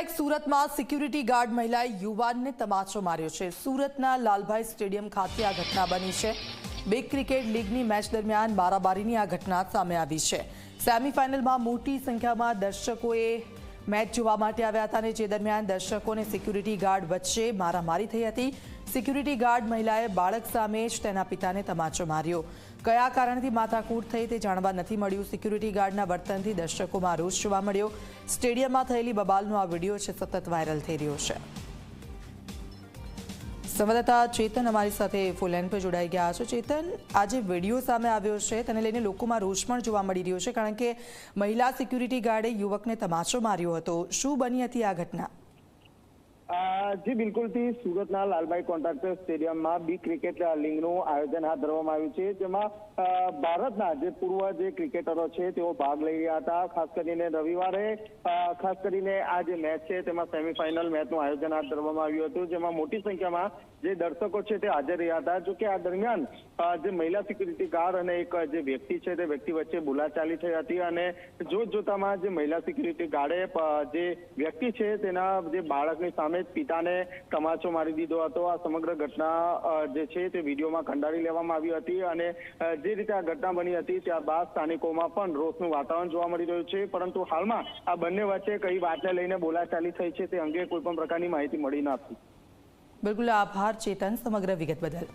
એક સુરતમાં security guard મહિલાએ યુવાનને તમાચો માર્યો છે। સુરતના લાલભાઈ સ્ટેડિયમ ખાતે આ ઘટના બની છે। બિગ ક્રિકેટ લીગની મેચ દરમિયાન બારાબારીની આ ઘટના સામે આવી છે। સેમીફાઇનલમાં મોટી સંખ્યામાં દર્શકોએ મેચ જોવા માટે આવ્યા હતા અને જે દરમિયાન દર્શકોને સિક્યુરિટી ગાર્ડ વચ્ચે મારામારી થઈ હતી। સિક્યુરિટી ગાર્ડ મહિલાએ બાળક સામે જ તેના પિતાને તમાચો માર્યો। કયા કારણથી માથાકૂટ થઈ તે જાણવા નથી મળ્યું। સિક્યુરિટી ગાર્ડના વર્તનથી દર્શકોમાં રોષ જોવા મળ્યો। સ્ટેડિયમમાં થયેલી બબાલનો આ વિડીયો છે સતત વાયરલ થઈ રહ્યો છે। સંવાદદાતા ચેતન અમારી સાથે ફૂલ લાઈન પર જોડાઈ ગયા છે। ચેતન, આ જે વિડીયો સામે આવ્યો છે તેને લઈને લોકોમાં રોષ પણ જોવા મળી રહ્યો છે, કારણ કે મહિલા સિક્યુરિટી ગાર્ડે યુવકને તમાચો માર્યો હતો। શું બની હતી આ ઘટના? જી બિલકુલથી સુરતના લાલભાઈ કોન્ટ્રાક્ટર સ્ટેડિયમમાં બી ક્રિકેટ લીગનું આયોજન હાથ ધરવામાં આવ્યું છે, જેમાં ભારતના જે પૂર્વ જે ક્રિકેટરો છે તેઓ ભાગ લઈ રહ્યા હતા। ખાસ કરીને રવિવારે ખાસ કરીને આ જે મેચ છે તેમાં સેમીફાઇનલ મેચનું આયોજન હાથ ધરવામાં આવ્યું હતું, જેમાં મોટી સંખ્યામાં જે દર્શકો છે તે હાજર રહ્યા હતા। જો કે આ દરમિયાન જે મહિલા સિક્યુરિટી ગાર્ડ અને એક જે વ્યક્તિ છે તે વ્યક્તિ વચ્ચે બોલાચાલી થઈ હતી અને જોતજોતામાં જે મહિલા સિક્યુરિટી ગાર્ડે જે વ્યક્તિ છે તેના જે બાળકની સામે પિતાને તમાચો મારી દીધો હતો। આ સમગ્ર ઘટના જે છે તે વિડીયોમાં કંડારી લેવામાં આવી હતી અને જે રીતે આ ઘટના બની હતી ત્યારબાદ સ્થાનિકોમાં પણ રોષનું વાતાવરણ જોવા મળી રહ્યું છે, પરંતુ હાલમાં આ બંને વચ્ચે કઈ વાતને લઈને બોલાચાલી થઈ છે તે અંગે કોઈ પણ પ્રકારની માહિતી મળી નથી। બિલકુલ, આભાર ચેતન સમગ્ર વિગત બદલ।